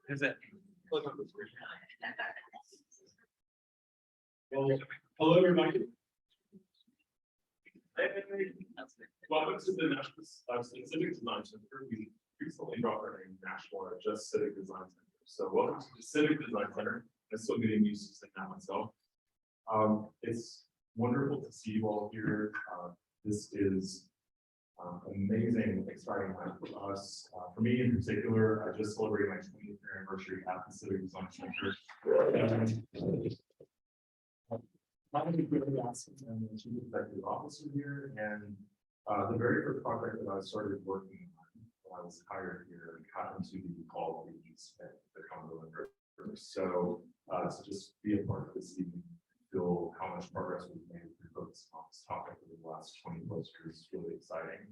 Is it? Click on the screen. Well, hello, everybody. Welcome to the Nashville Civic Design Center. We recently brought our name Nashville just Civic Design Center. So welcome to the Civic Design Center. I'm still getting used to saying that myself. It's wonderful to see you all here. This is amazing, exciting time for us. For me in particular, I just celebrated my 20th anniversary at the Civic Design Center. I'm really awesome. I'm the chief executive officer here, and the very first project that I started working on when I was hired here happened to be called the Cumberland River. So to just be a part of this evening, feel how much progress we've made through focus on this topic over the last 20 plus years is really exciting.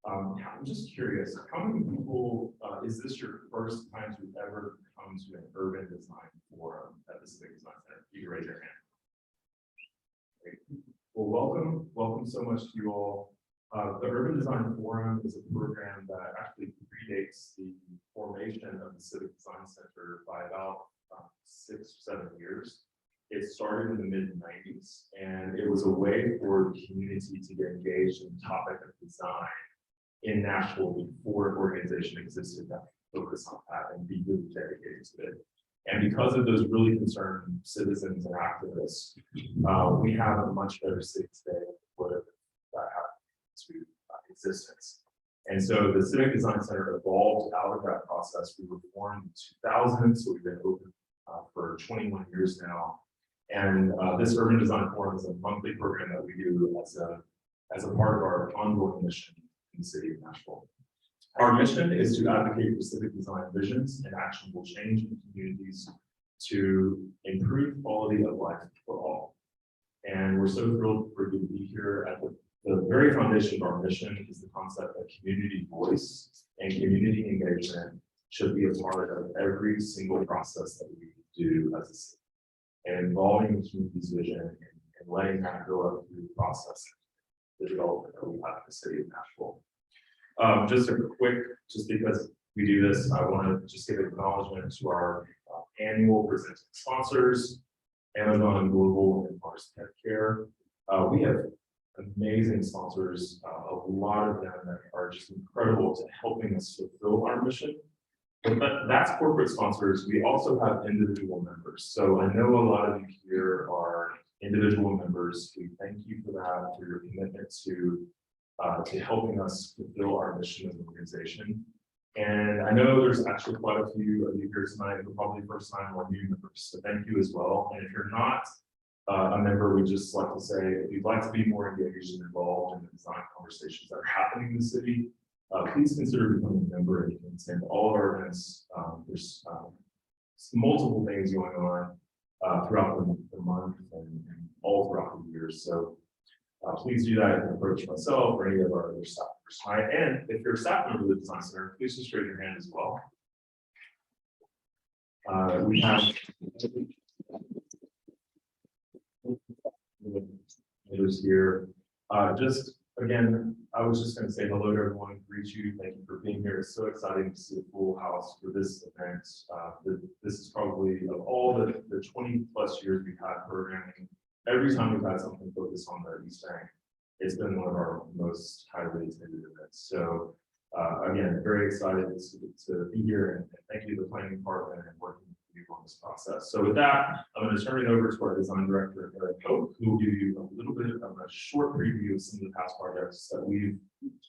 I'm just curious, how many people, is this your first time to ever come to an urban design forum at the Civic Design Center? You can raise your hand. Great. Well, welcome so much to you all. The Urban Design Forum is a program that actually predates the formation of the Civic Design Center by about 6 or 7 years. It started in the mid-90s, and it was a way for the community to get engaged in the topic of design in Nashville before an organization existed that focused on that and be really dedicated to it. And because of those really concerned citizens and activists, we have a much better city today than would have that happened to existence. And so the Civic Design Center evolved out of that process. We were formed in 2000, so we've been open for 21 years now. And this Urban Design Forum is a monthly program that we do as a part of our ongoing mission in the city of Nashville. Our mission is to advocate for civic design visions and actionable change in communities to improve quality of life for all. And we're so thrilled for you to be here. At the very foundation of our mission is the concept of community voice and community engagement should be a part of every single process that we do as a city. And involving the community's vision and letting that go up through the process, the development that we have in the city of Nashville. Just because we do this, I want to just give acknowledgement to our annual presenting sponsors, Amazon Global and Mars Pet Care. We have amazing sponsors, a lot of them that are just incredible to helping us fulfill our mission. But that's corporate sponsors. We also have individual members. So I know a lot of you here are individual members. We thank you for that, for your commitment to helping us fulfill our mission as an organization. And I know there's actually quite a few of you here tonight who are probably first time or new members, so thank you as well. And if you're not a member, we just like to say, if you'd like to be more engaged and involved in the design conversations that are happening in the city, please consider becoming a member and you can attend all of our events. There's multiple things going on throughout the month and all throughout the year. So please do that. You can approach myself or any of our other staff members tonight. And if you're a staff member of the Design Center, please just raise your hand as well. We have others here. Just again, I was just going to say hello to everyone, greet you. Thank you for being here. It's so exciting to see a full house for this event. This is probably of all the 20 plus years we've had programming. Every time we've had something focused on the East Bank, it's been one of our most highly attended events. So again, very excited to be here and thank you to the planning department and working with you on this process. So with that, I'm going to turn it over to our design director, Eric Hope, who will give you a little bit of a short preview of some of the past projects that we've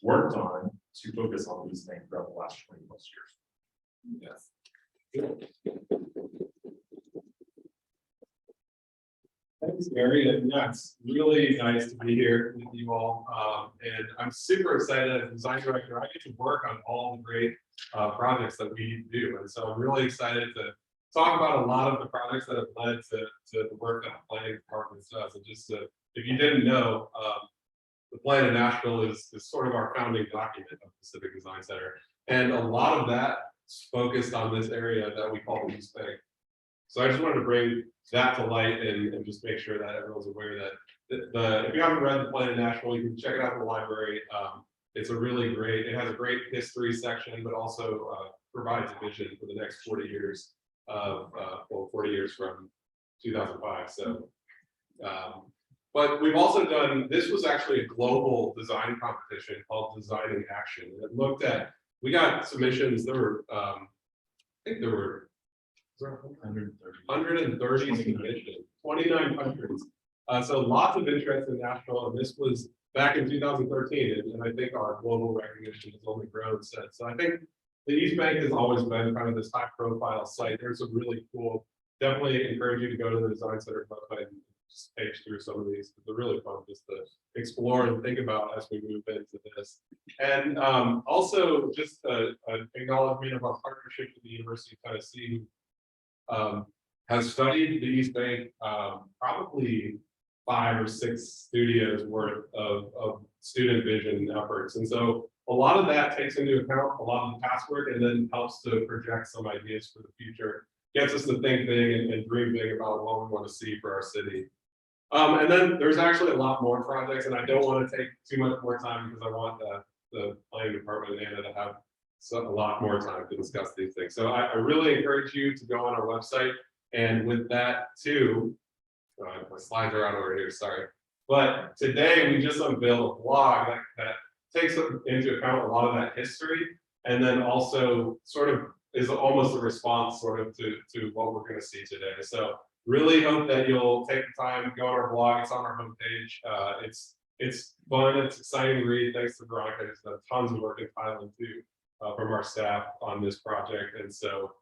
worked on to focus on these things throughout the last 20 plus years. Yes. Thanks, Gary. And yeah, it's really nice to be here with you all. And I'm super excited as design director. I get to work on all the great projects that we do. And so I'm really excited to talk about a lot of the projects that have led to the work that the planning department does. And just if you didn't know, the plan in Nashville is sort of our founding document of the Civic Design Center. And a lot of that is focused on this area that we call the East Bank. So I just wanted to bring that to light and just make sure that everyone's aware that if you haven't read the plan in Nashville, you can check it out in the library. It's a really great, it has a great history section, but also provides a vision for the next 40 years of, 40 years from 2005. So, but we've also done, this was actually a global design competition called Design in Action. And it looked at, we got submissions, there were, I think there were 130 submissions, 29 countries. So lots of interest in Nashville, and this was back in 2013, and I think our global recognition has only grown since. So I think the East Bank has always been kind of this high profile site. There's a really cool, definitely encourage you to go to the Design Center website and just page through some of these. They're really fun just to explore and think about as we move into this. And also just an acknowledgement of our partnership with the University of Tennessee, has studied the East Bank, probably 5 or 6 studios worth of student vision efforts. And so a lot of that takes into account a lot of the past work and then helps to project some ideas for the future, gets us to think big and dream big about what we want to see for our city. And then there's actually a lot more projects, and I don't want to take too much more time because I want the planning department and Anna to have a lot more time to discuss these things. So I really encourage you to go on our website. And with that too, my slides are out over here, sorry. But today we just unveiled a blog that takes into account a lot of that history, and then also sort of is almost a response sort of to what we're going to see today. So really hope that you'll take the time, go on our blog, it's on our homepage. It's fun, it's exciting to read. Thanks to Veronica, there's done tons of work in Thailand too, from our staff on this project. And so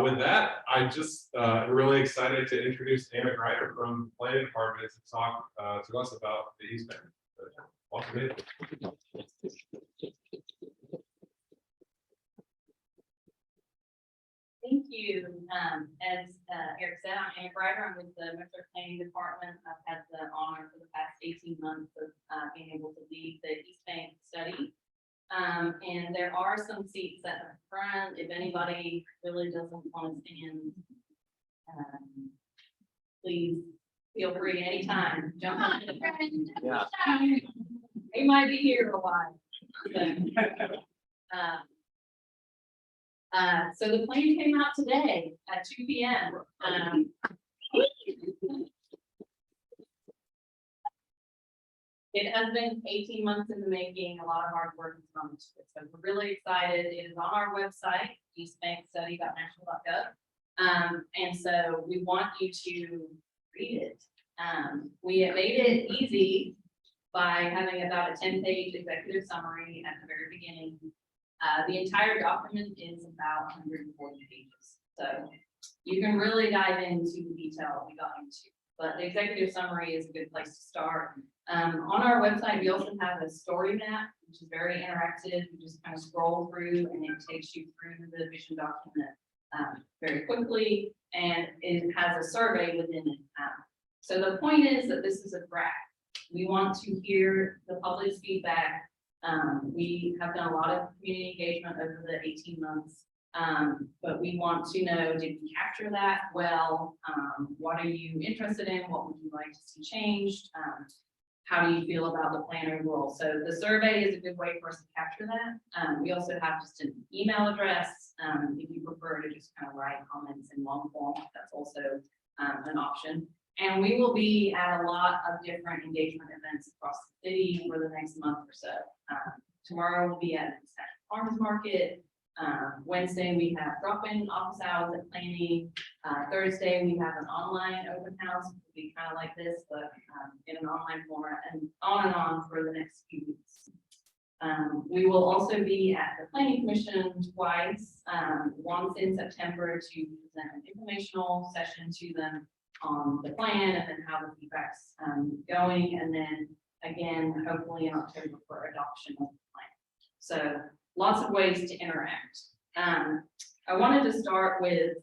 with that, I just really excited to introduce Anna Greider from the Planning Department to talk to us about the East Bank. Welcome in. Thank you. As Eric said, I'm Anna Greider. I'm with the Metro Planning Department. I've had the honor for the past 18 months of being able to lead the East Bank study. And there are some seats at the front. If anybody really doesn't want to stand, please feel free anytime. Jump on the front. Yeah. They might be here a while. So the plan came out today at 2 p.m. It has been 18 months in the making, a lot of hard work has gone into it. So we're really excited. It is on our website, eastbankstudy.nashville.gov. And so we want you to read it. We have made it easy by having about a 10-page executive summary at the very beginning. The entire document is about 140 pages. So you can really dive into the detail we got into. But the executive summary is a good place to start. On our website, we also have a story map, which is very interactive. You just kind of scroll through and it takes you through the vision document very quickly, and it has a survey within it. So the point is that this is a graph. We want to hear the public's feedback. We have done a lot of community engagement over the 18 months. But we want to know, did we capture that well? What are you interested in? What would you like to see changed? How do you feel about the plan overall? So the survey is a good way for us to capture that. We also have just an email address. If you prefer to just kind of write comments in long form, that's also an option. And we will be at a lot of different engagement events across the city for the next month or so. Tomorrow we'll be at the Farmers Market. Wednesday we have drop-in office hours at planning. Thursday we have an online open house. It'll be kind of like this, but in an online format, and on for the next few weeks. We will also be at the Planning Commission twice, once in September to present an informational session to them on the plan and then how the feedback's going, and then again, hopefully in October for adoption of the plan. So lots of ways to interact. I wanted to start with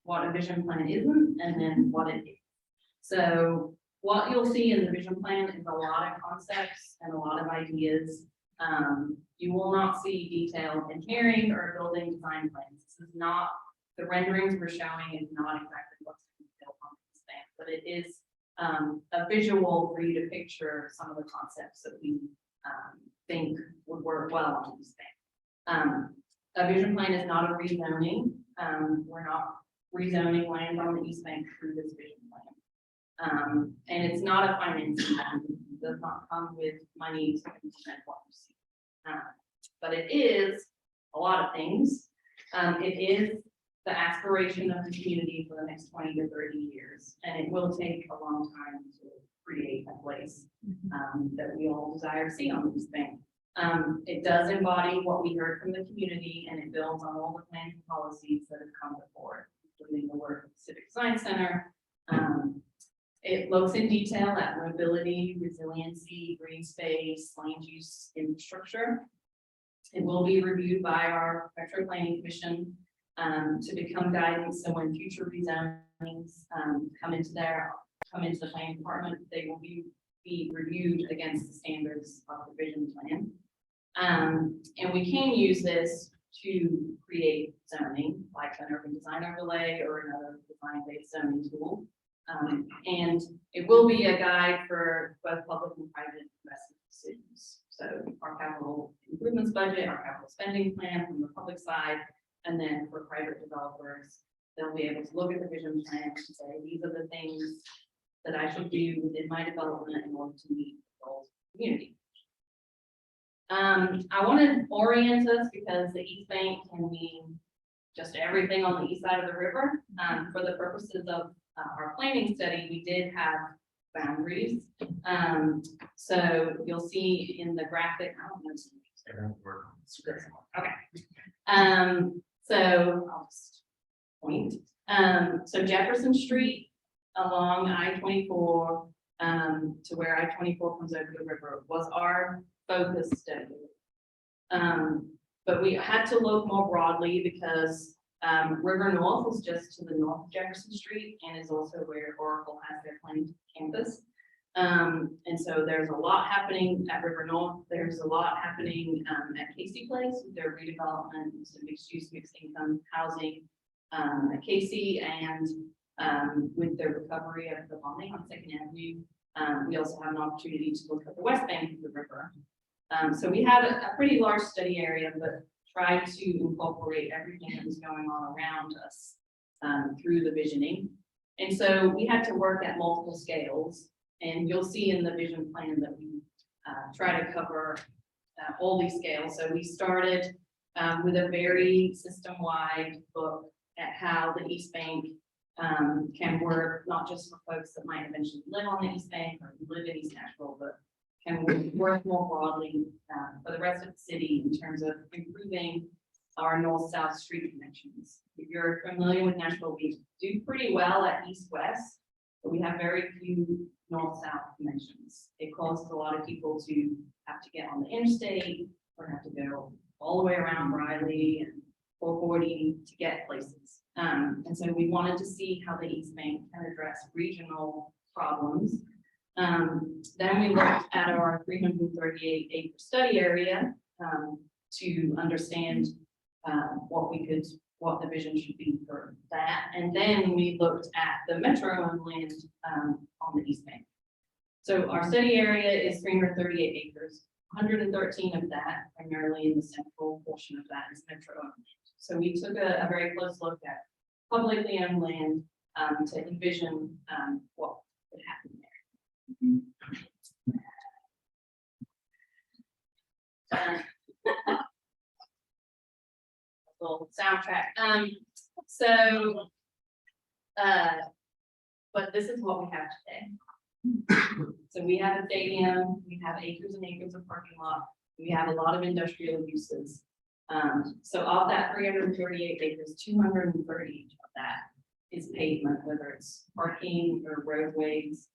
what a vision plan isn't and then what it is. So what you'll see in the vision plan is a lot of concepts and a lot of ideas. You will not see detailed engineering or building design plans. This is not, the renderings we're showing is not exactly what's built on this thing, but it is a visual for you to picture some of the concepts that we think would work well on this thing. A vision plan is not a rezoning. We're not rezoning land on the East Bank through this vision plan. And it's not a financing plan. It does not come with money to implement what you see. But it is a lot of things. It is the aspiration of the community for the next 20 to 30 years. And it will take a long time to create a place that we all desire to see on the East Bank. It does embody what we heard from the community, and it builds on all the plans and policies that have come before, including the work of the Civic Science Center. It looks in detail at mobility, resiliency, green space, land use infrastructure. It will be reviewed by our Metro Planning Commission to become guidance. So when future rezonings come into the planning department, they will be reviewed against the standards of the vision plan. And we can use this to create zoning, like an urban design overlay or another design-based zoning tool. And it will be a guide for both public and private investment decisions. So our capital improvements budget, our capital spending plan from the public side, and then for private developers, they'll be able to look at the vision plan and say, these are the things that I should do within my development in order to meet the goals of the community. I want to orient us because the East Bank can mean just everything on the east side of the river. For the purposes of our planning study, we did have boundaries. So you'll see in the graphic, I don't know. Okay. So I'll just point. So Jefferson Street along I-24 to where I-24 comes over the river was our focus study. But we had to look more broadly because River North is just to the north of Jefferson Street and is also where Oracle has their planned campus. And so there's a lot happening at River North. There's a lot happening at Casey Place with their redevelopment, some mixed use, mixed income housing at Casey, and with the recovery of the bombing on 2nd Avenue. We also have an opportunity to look at the west bank of the river. So we have a pretty large study area, but try to incorporate everything that was going on around us through the visioning. And so we had to work at multiple scales, and you'll see in the vision plan that we try to cover all these scales. So we started with a very system-wide look at how the East Bank can work, not just for folks that might eventually live on the East Bank or live in East Nashville, but can work more broadly for the rest of the city in terms of improving our north-south street connections. If you're familiar with Nashville, we do pretty well at east-west, but we have very few north-south connections. It causes a lot of people to have to get on the interstate or have to go all the way around Riley and 440 to get places. And so we wanted to see how the East Bank can address regional problems. Then we looked at our 338 acre study area to understand what the vision should be for that. And then we looked at the metro owned land on the East Bank. So our study area is 338 acres, 113 of that, primarily in the central portion of that, is metro owned. So we took a very close look at publicly owned land to envision what would happen there. Little soundtrack. But this is what we have today. So we have a stadium, we have acres and acres of parking lot, we have a lot of industrial uses. So of that 338 acres, 230 of that is pavement, whether it's parking or roadways.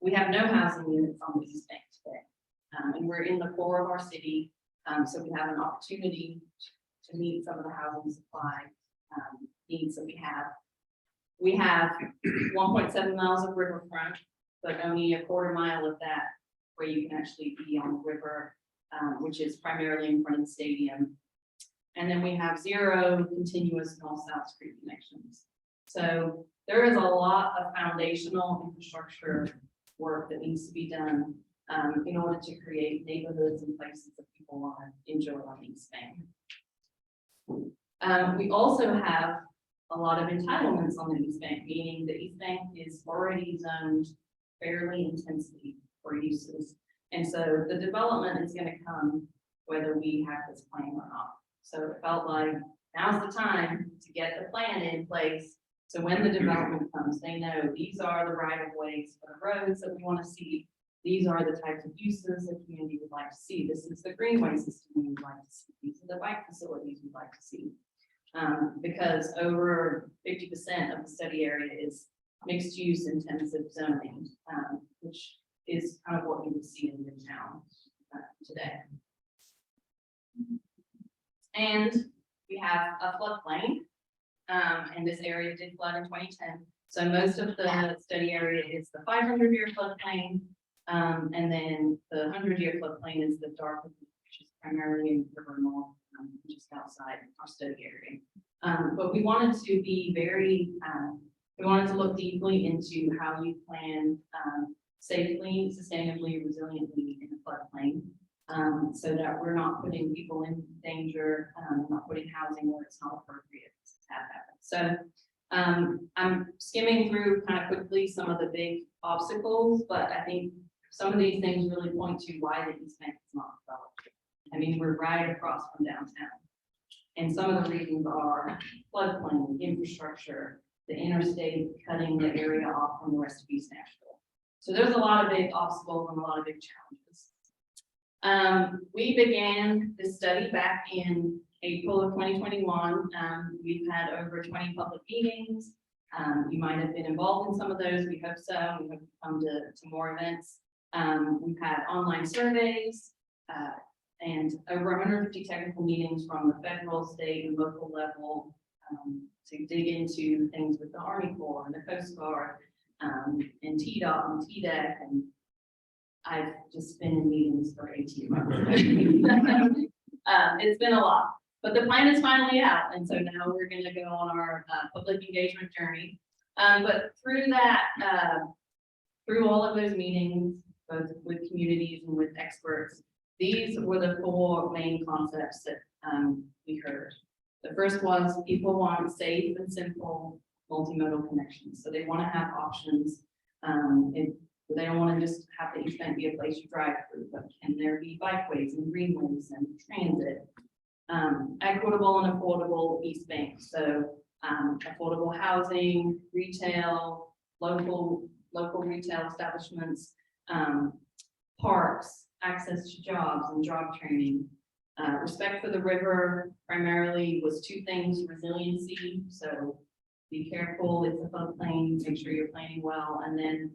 We have no housing units on the East Bank today, and we're in the core of our city, so we have an opportunity to meet some of the housing supply needs that we have. We have 1.7 miles of riverfront, but only a quarter mile of that where you can actually be on the river, which is primarily in front of the stadium. And then we have 0 continuous north-south street connections. So there is a lot of foundational infrastructure work that needs to be done in order to create neighborhoods and places that people want to enjoy on East Bank. We also have a lot of entitlements on the East Bank, meaning the East Bank is already zoned fairly intensely for uses. And so the development is going to come whether we have this plan or not. So it felt like now's the time to get the plan in place. So when the development comes, they know these are the right of ways for the roads that we want to see. These are the types of uses the community would like to see. This is the greenway system we would like to see. These are the bike facilities we'd like to see. Because over 50% of the study area is mixed use intensive zoning, which is kind of what you would see in Midtown today. And we have a floodplain, and this area did flood in 2010. So most of the study area is the 500-year floodplain, and then the 100-year floodplain is the dark, which is primarily in River North, just outside our study area. But we wanted to be very, we wanted to look deeply into how you plan safely, sustainably, resiliently in the floodplain, so that we're not putting people in danger, not putting housing where it's not appropriate to have happen. So I'm skimming through kind of quickly some of the big obstacles, but I think some of these things really point to why the East Bank is not developed. I mean, we're right across from downtown. And some of the reasons are floodplain, infrastructure, the interstate cutting the area off from the rest of East Nashville. So there's a lot of big obstacles and a lot of big challenges. We began this study back in April of 2021. We've had over 20 public meetings. You might have been involved in some of those. We hope so. We hope to come to more events. We've had online surveys and over 150 technical meetings from the federal, state, and local level to dig into things with the Army Corps and the Coast Guard and TDOT and TDEC. And I've just been in meetings for 18 months. It's been a lot, but the plan is finally out. And so now we're going to go on our public engagement journey. But through that, through all of those meetings, both with communities and with experts, these were the four main concepts that we heard. The first was people want safe and simple multimodal connections. So they want to have options. They don't want to just have the East Bank be a place you drive through, but can there be bikeways and greenways and transit? Equitable and affordable East Bank. So affordable housing, retail, local retail establishments, parks, access to jobs and job training. Respect for the river primarily was two things: resiliency, so be careful, it's a floodplain, make sure you're planning well, and then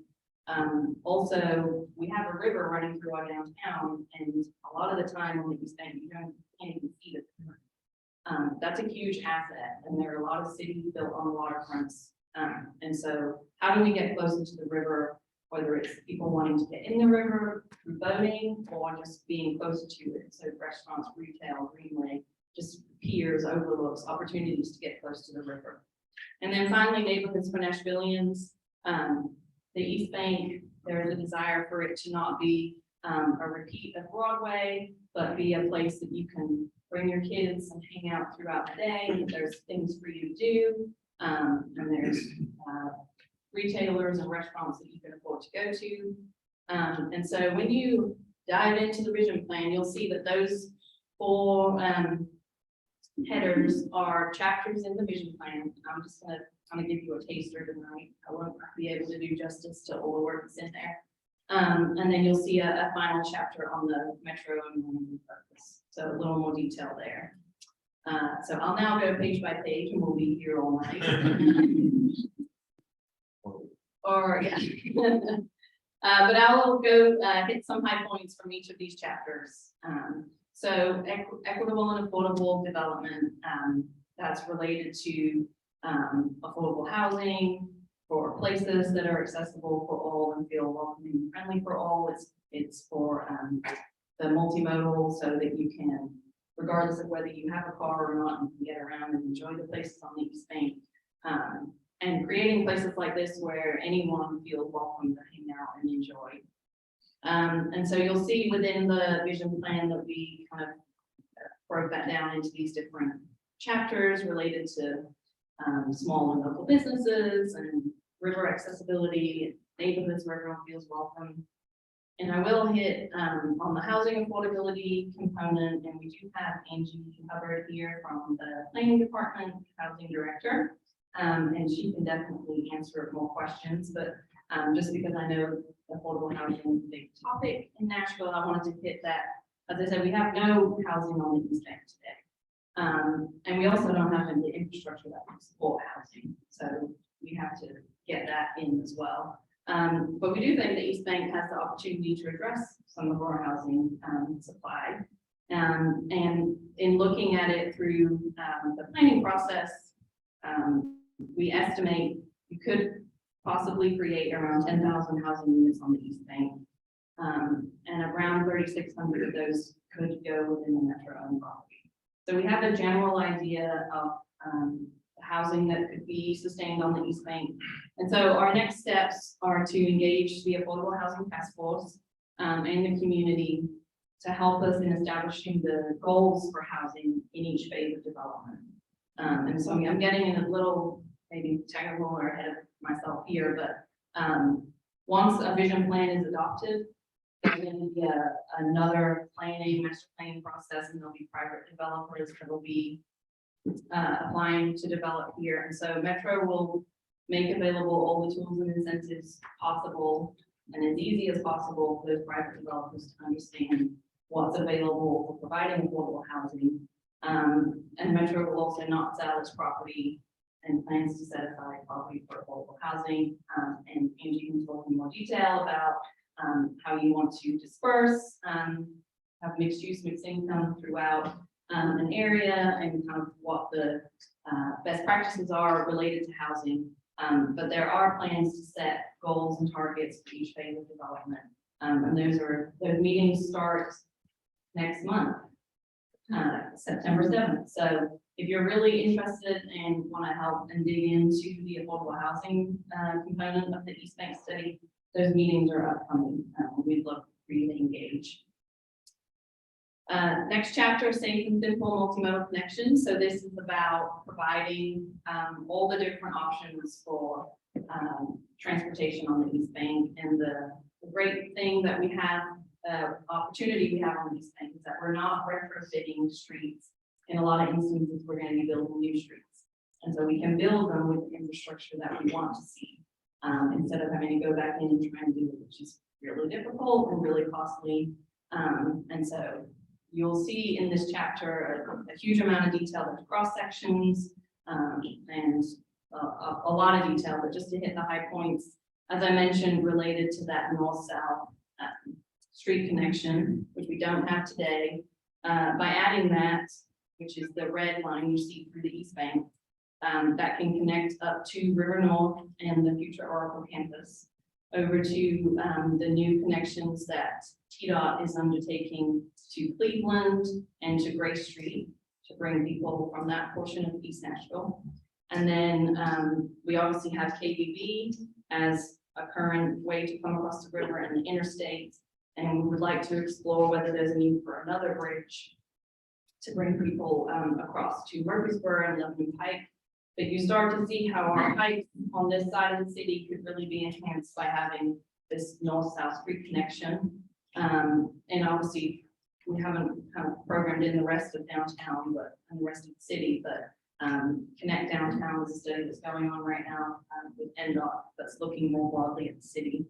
also we have a river running through our downtown, and a lot of the time on the East Bank you can't even see the river. That's a huge asset, and there are a lot of cities built on waterfronts, and so how do we get closer to the river, whether it's people wanting to get in the river through boating or just being closer to it? So restaurants, retail, greenway, just piers, overlooks, opportunities to get close to the river. And then finally, neighborhoods for Nashvillians. The East Bank, there is a desire for it to not be a repeat of Broadway, but be a place that you can bring your kids and hang out throughout the day. There's things for you to do, and there's retailers and restaurants that you can afford to go to. And so when you dive into the vision plan, you'll see that those four headers are chapters in the vision plan. I'm just going to kind of give you a taster tonight. I won't be able to do justice to all the work that's in there. And then you'll see a final chapter on the metro and purpose. So a little more detail there. So I'll now go page by page and we'll be here all night. Or yeah. But I will go hit some high points from each of these chapters. So equitable and affordable development, that's related to affordable housing for places that are accessible for all and feel welcoming and friendly for all. It's for the multimodal, so that you can, regardless of whether you have a car or not, you can get around and enjoy the places on the East Bank. And creating places like this where anyone feels welcome to hang out and enjoy. And so you'll see within the vision plan that we kind of broke that down into these different chapters related to small and local businesses and river accessibility, neighborhoods where everyone feels welcome. And I will hit on the housing affordability component, and we do have Angie covered here from the planning department, housing director, and she can definitely answer more questions. But just because I know affordable housing is a big topic in Nashville, I wanted to hit that. As I said, we have no housing on the East Bank today, and we also don't have the infrastructure that will support housing, so we have to get that in as well. But we do think the East Bank has the opportunity to address some of our housing supply. And in looking at it through the planning process, we estimate you could possibly create around 10,000 housing units on the East Bank. And around 3,600 of those could go within the metro-owned property. So we have a general idea of housing that could be sustained on the East Bank. And so our next steps are to engage the Affordable Housing Task Force and the community to help us in establishing the goals for housing in each phase of development. And so I'm getting in a little maybe technical or ahead of myself here, but once a vision plan is adopted, there's going to be another master planning process, and there'll be private developers that will be applying to develop here. And so Metro will make available all the tools and incentives possible and as easy as possible for those private developers to understand what's available for providing affordable housing. And Metro will also not sell its property and plans to set aside property for affordable housing. And Angie can talk in more detail about how you want to disperse, have mixed use, mixed income throughout an area, and kind of what the best practices are related to housing. But there are plans to set goals and targets for each phase of development. And those meetings start next month, September 7th. So if you're really interested and want to help and dig into the affordable housing component of the East Bank study, those meetings are upcoming. We'd love for you to engage. Next chapter, safe and simple multimodal connections. So this is about providing all the different options for transportation on the East Bank. And the great thing that we have, opportunity we have on the East Bank, is that we're not retrofitting streets. In a lot of instances, we're going to be building new streets. And so we can build them with the infrastructure that we want to see, instead of having to go back in and try and do it, which is really difficult and really costly. And so you'll see in this chapter a huge amount of detail of cross sections and a lot of detail, but just to hit the high points, as I mentioned, related to that north-south street connection, which we don't have today. By adding that, which is the red line you see through the East Bank, that can connect up to River North and the future Oracle campus, over to the new connections that TDOT is undertaking to Cleveland and to Gray Street to bring people from that portion of East Nashville. And then we obviously have KBB as a current way to come across the river and the interstate. And we would like to explore whether there's a need for another bridge to bring people across to Murfreesboro and Lebanon Pike. But you start to see how our pipes on this side of the city could really be enhanced by having this north-south street connection. And obviously, we haven't kind of programmed in the rest of downtown, and the rest of the city, but Connect Downtown is a study that's going on right now with NDOT that's looking more broadly at the city.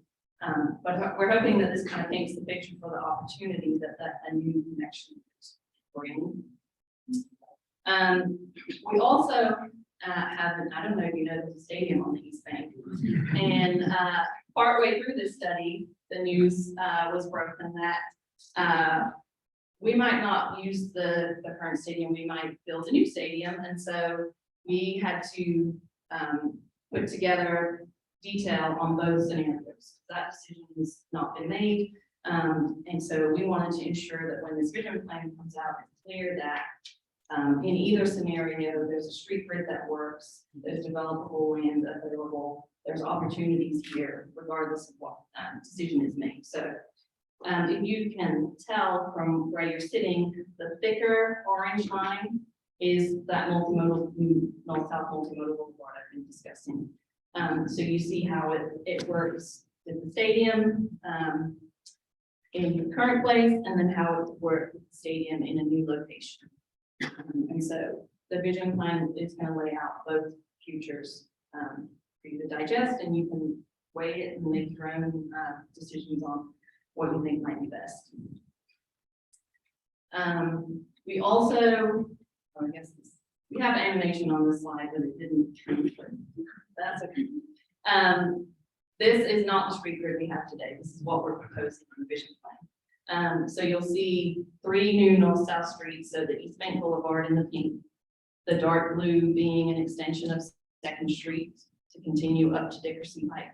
But we're hoping that this kind of paints the picture for the opportunity that a new connection is bringing. We also have, I don't know if you know, there's a stadium on the East Bank. And partway through this study, the news was broken that we might not use the current stadium, we might build a new stadium. And so we had to put together detail on those scenarios. That decision has not been made. And so we wanted to ensure that when this vision plan comes out, it's clear that in either scenario, there's a street grid that works, there's developable land available, there's opportunities here, regardless of what decision is made. So If you can tell from where you're sitting, the thicker orange line is that multimodal, north-south multimodal boulevard I've been discussing. So you see how it works with the stadium, in the current place, and then how it works with the stadium in a new location. And so the vision plan is going to lay out both futures for you to digest, and you can weigh it and make your own decisions on what you think might be best. We also, I guess we have animation on this slide, but it didn't transfer. That's okay. This is not the street grid we have today. This is what we're proposing in the vision plan. So you'll see 3 new north-south streets. So the East Bank Boulevard in the pink, the dark blue being an extension of 2nd Street to continue up to Dickerson Pike.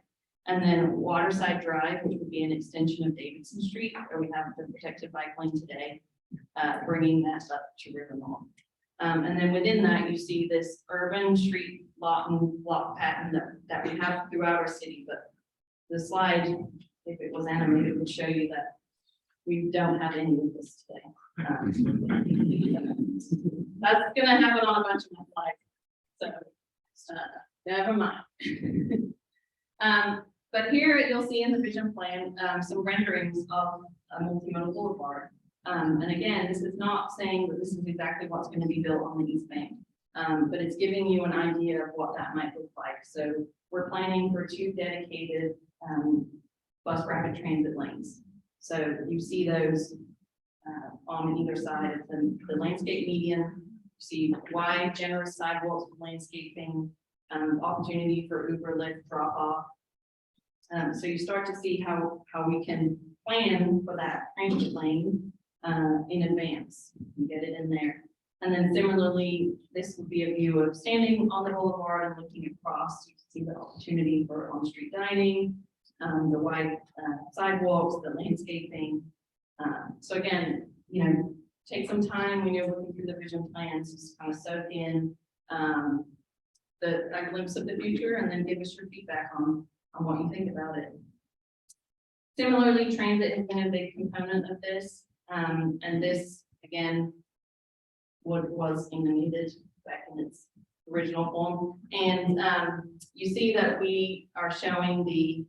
And then Waterside Drive, which would be an extension of Davidson Street, where we have the protected bike lane today, bringing that up to River Mall. And then within that, you see this urban street lot and block pattern that we have throughout our city. But the slide, if it was animated, would show you that we don't have any of this today. That's going to happen on a bunch of my slides. So never mind. But here you'll see in the vision plan some renderings of a multimodal boulevard. And again, this is not saying that this is exactly what's going to be built on the East Bank, but it's giving you an idea of what that might look like. So we're planning for 2 dedicated bus rapid transit lanes. So you see those on either side of the landscape median. You see wide, generous sidewalks with landscaping, opportunity for Uber, Lyft, drop off. So you start to see how we can plan for that transit lane in advance. You get it in there. And then similarly, this would be a view of standing on the boulevard and looking across. You can see the opportunity for on-street dining, the wide sidewalks, the landscaping. So again, take some time when you're looking through the vision plans, just kind of soak in a glimpse of the future, and then give us your feedback on what you think about it. Similarly, transit has been a big component of this. And this, again, was animated back in its original form. And you see that we are showing the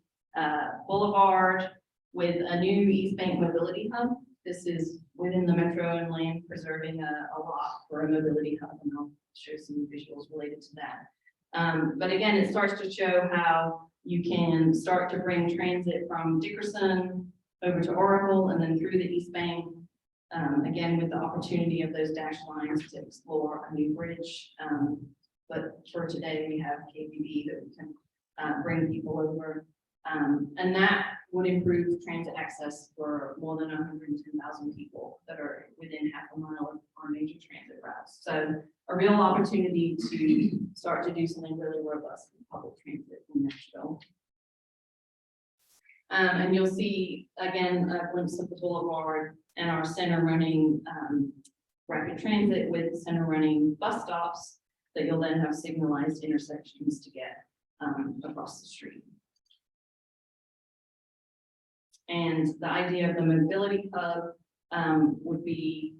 boulevard with a new East Bank mobility hub. This is within the metro and land preserving a lot for a mobility hub, and I'll show some visuals related to that. But again, it starts to show how you can start to bring transit from Dickerson over to Oracle and then through the East Bank, again, with the opportunity of those dashed lines to explore a new bridge. But for today, we have KBB that we can bring people over. And that would improve transit access for more than 110,000 people that are within half a mile of our major transit routes. So a real opportunity to start to do something really robust in public transit in Nashville. And you'll see, again, a glimpse of the boulevard and our center running rapid transit with center running bus stops that you'll then have signalized intersections to get across the street. And the idea of the mobility hub would be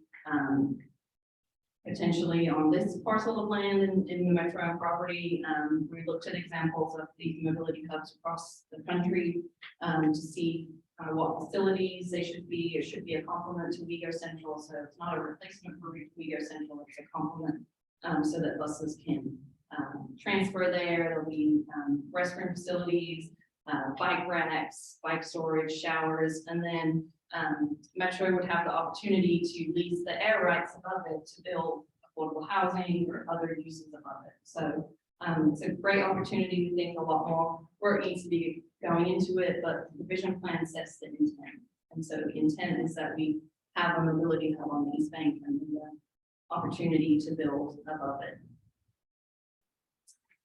potentially on this parcel of land in the metro property. We looked at examples of these mobility hubs across the country to see what facilities they should be. It should be a complement to WeGo Central, so it's not a replacement for WeGo Central, it's a complement so that buses can transfer there. There'll be restroom facilities, bike racks, bike storage, showers, and then Metro would have the opportunity to lease the air rights above it to build affordable housing or other uses above it. So it's a great opportunity. We think a lot more work needs to be going into it, but the vision plan sets the intent. And so the intent is that we have a mobility hub on the East Bank and the opportunity to build above it.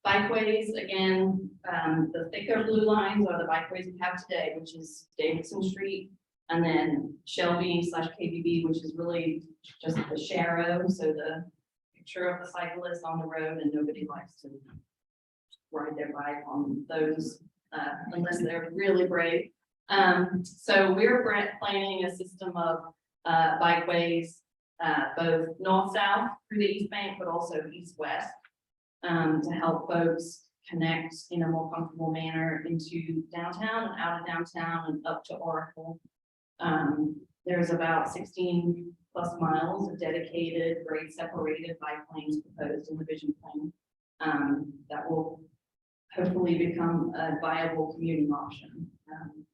Bikeways, again, the thicker blue lines are the bikeways we have today, which is Davidson Street, and then Shelby/KBB, which is really just the sharrow, so the picture of the cyclist on the road, and nobody likes to ride their bike on those unless they're really brave. So we're planning a system of bikeways, both north-south through the East Bank, but also east-west, to help folks connect in a more comfortable manner into downtown and out of downtown and up to Oracle. There's about 16 plus miles of dedicated, grade separated bike lanes proposed in the vision plan, that will hopefully become a viable commuting option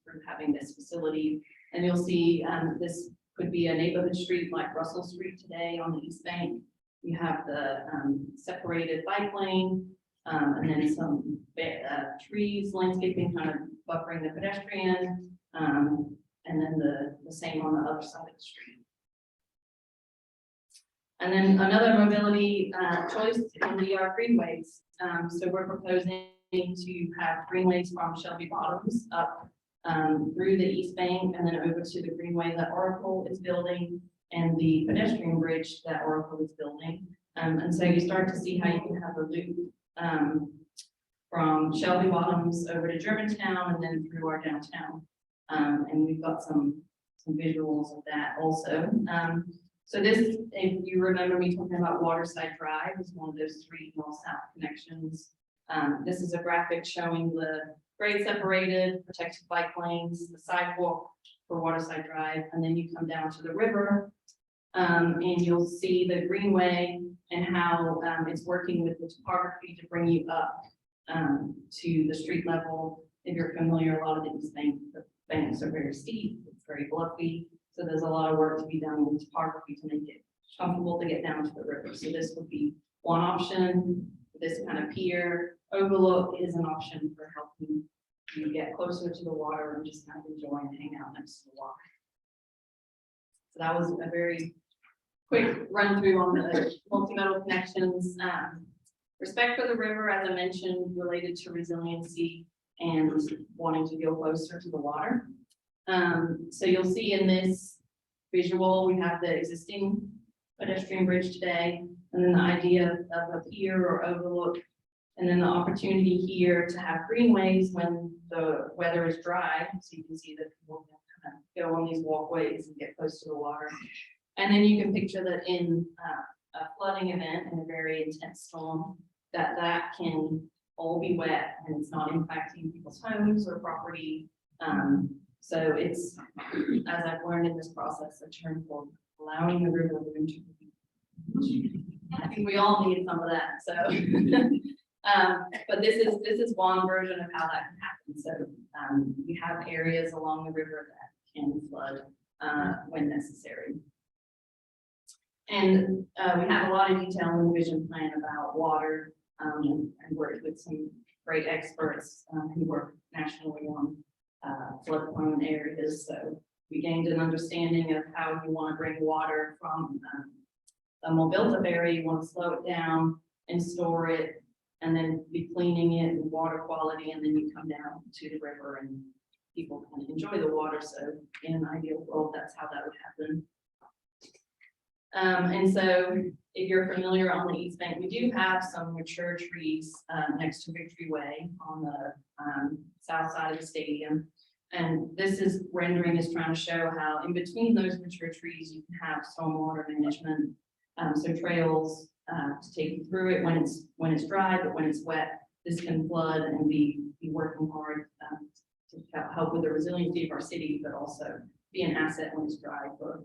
for having this facility. And you'll see this could be a neighborhood street like Russell Street today on the East Bank. You have the separated bike lane, and then some trees, landscaping kind of buffering the pedestrian, and then the same on the other side of the street. And then another mobility choice can be our greenways. So we're proposing to have greenways from Shelby Bottoms up through the East Bank and then over to the greenway that Oracle is building and the pedestrian bridge that Oracle is building. And so you start to see how you can have a loop from Shelby Bottoms over to Germantown and then through our downtown. And we've got some visuals of that also. So this, if you remember me talking about Waterside Drive, is one of those 3 north-south connections. This is a graphic showing the grade separated, protected bike lanes, the sidewalk for Waterside Drive, and then you come down to the river, and you'll see the greenway and how it's working with the topography to bring you up to the street level. If you're familiar, a lot of the East Bank, the banks are very steep, it's very bluffy. So there's a lot of work to be done in topography to make it comfortable to get down to the river. So this would be one option. This kind of pier overlook is an option for helping you get closer to the water and just kind of enjoy and hang out next to the water. So that was a very quick run through on the multimodal connections. Respect for the river, as I mentioned, related to resiliency and wanting to go closer to the water. So you'll see in this visual, we have the existing pedestrian bridge today, and then the idea of a pier or overlook, and then the opportunity here to have greenways when the weather is dry, so you can see that people can kind of go on these walkways and get close to the water. And then you can picture that in a flooding event and a very intense storm, that can all be wet and it's not impacting people's homes or property. So it's, as I've learned in this process, a term for allowing the river room to breathe. I think we all need some of that. So, but this is one version of how that can happen. So we have areas along the river that can flood when necessary. And we have a lot of detail in the vision plan about water, and worked with some great experts who work nationally on flood-prone areas. So we gained an understanding of how you want to bring water from a more built-up area. You want to slow it down and store it, and then be cleaning it and water quality, and then you come down to the river and people can enjoy the water. So in an ideal world, that's how that would happen. And so if you're familiar on the East Bank, we do have some mature trees next to Victory Way on the south side of the stadium. And this is rendering is trying to show how in between those mature trees, you can have stormwater management. So trails to take you through it when it's dry, but when it's wet, this can flood and be working hard to help with the resiliency of our city, but also be an asset when it's dry for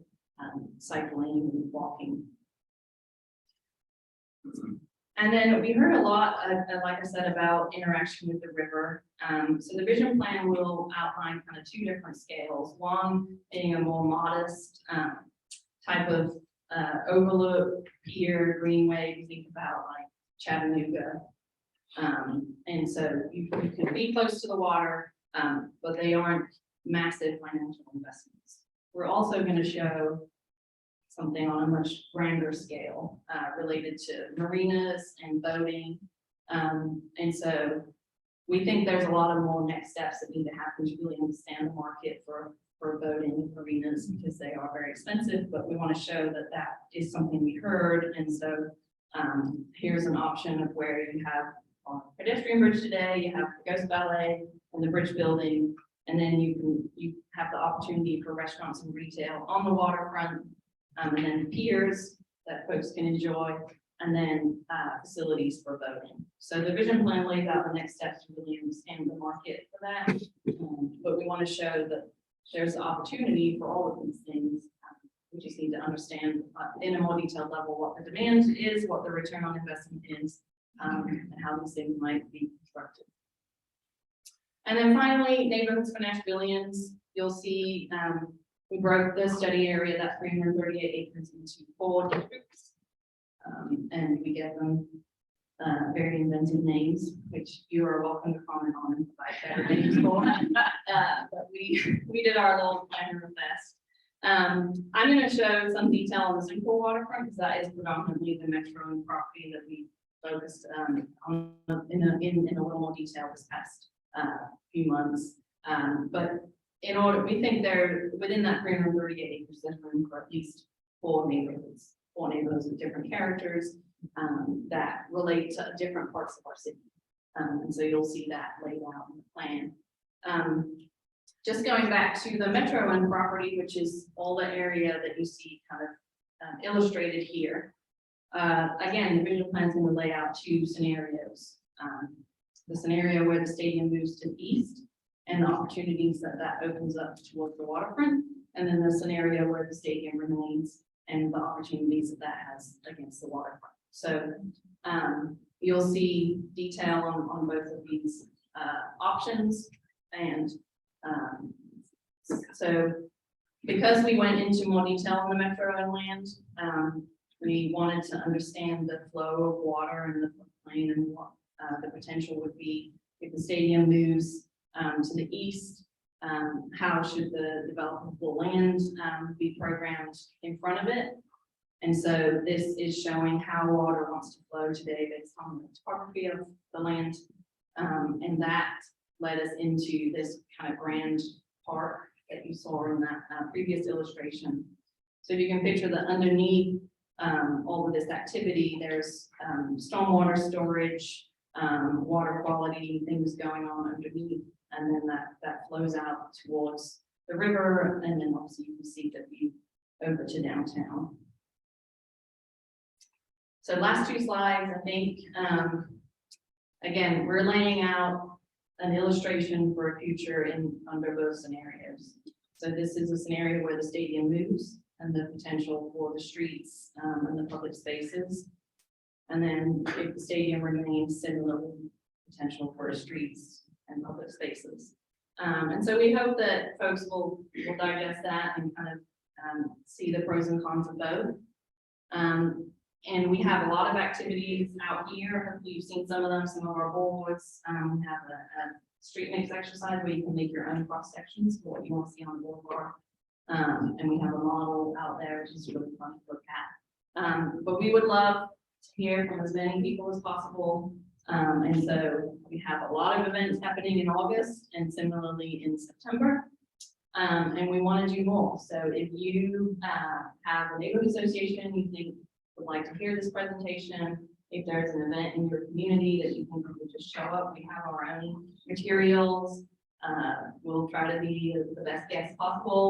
cycling and walking. And then we heard a lot, like I said, about interaction with the river. So the vision plan will outline kind of 2 different scales. One being a more modest type of overlook, pier, greenway. You think about like Chattanooga. And so you can be close to the water, but they aren't massive financial investments. We're also going to show something on a much grander scale related to marinas and boating. And so we think there's a lot of more next steps that need to happen to really understand the market for boating and marinas, because they are very expensive, but we want to show that that is something we heard. And so here's an option of where you have on pedestrian bridge today, you have the Ghost Ballet and the bridge building, And then you have the opportunity for restaurants and retail on the waterfront, and then piers that folks can enjoy, and then facilities for voting. So the vision plan lays out the next steps to really understand the market for that. But we want to show that there's the opportunity for all of these things. We just need to understand in a more detailed level what the demand is, what the return on investment is, and how these things might be constructed. And then finally, neighborhoods for Nashvillians. You'll see we broke the study area, that 338 acres, into 4 districts. And we give them very inventive names, which you are welcome to comment on and provide better names for. But we did our little planner best. I'm going to show some detail on the central waterfront because that is predominantly the metro and property that we focused on in a little more detail this past few months. But in order, we think there within that 338 acres, there's room for at least 4 neighborhoods with different characters that relate to different parts of our city. And so you'll see that laid out in the plan. Just going back to the metro end property, which is all the area that you see kind of illustrated here. Again, the visual plan is going to lay out 2 scenarios. The scenario where the stadium moves to the east and the opportunities that opens up towards the waterfront, and then the scenario where the stadium remains and the opportunities that has against the waterfront. So you'll see detail on both of these options. And so because we went into more detail on the metro and land, we wanted to understand the flow of water and the floodplain and what the potential would be if the stadium moves to the east. How should the developable land be programmed in front of it? And so this is showing how water wants to flow today based on the topography of the land. And that led us into this kind of grand park that you saw in that previous illustration. So if you can picture that underneath all of this activity, there's stormwater storage, water quality, things going on underneath, and then that flows out towards the river, and then also you can see the view over to downtown. So last 2 slides, I think, again, we're laying out an illustration for a future under both scenarios. So this is a scenario where the stadium moves and the potential for the streets and the public spaces. And then if the stadium remains, similar potential for streets and public spaces. And so we hope that folks will digest that and kind of see the pros and cons of both. And we have a lot of activities out here. Hopefully you've seen some of them, some of our boards. We have a street mix exercise where you can make your own cross sections for what you want to see on the boulevard. And we have a model out there, which is really fun to look at. But we would love to hear from as many people as possible. And so we have a lot of events happening in August and similarly in September. And we want to do more. So if you have a neighborhood association you think would like to hear this presentation, if there's an event in your community that you think would just show up, we have our own materials. We'll try to be the best guest possible.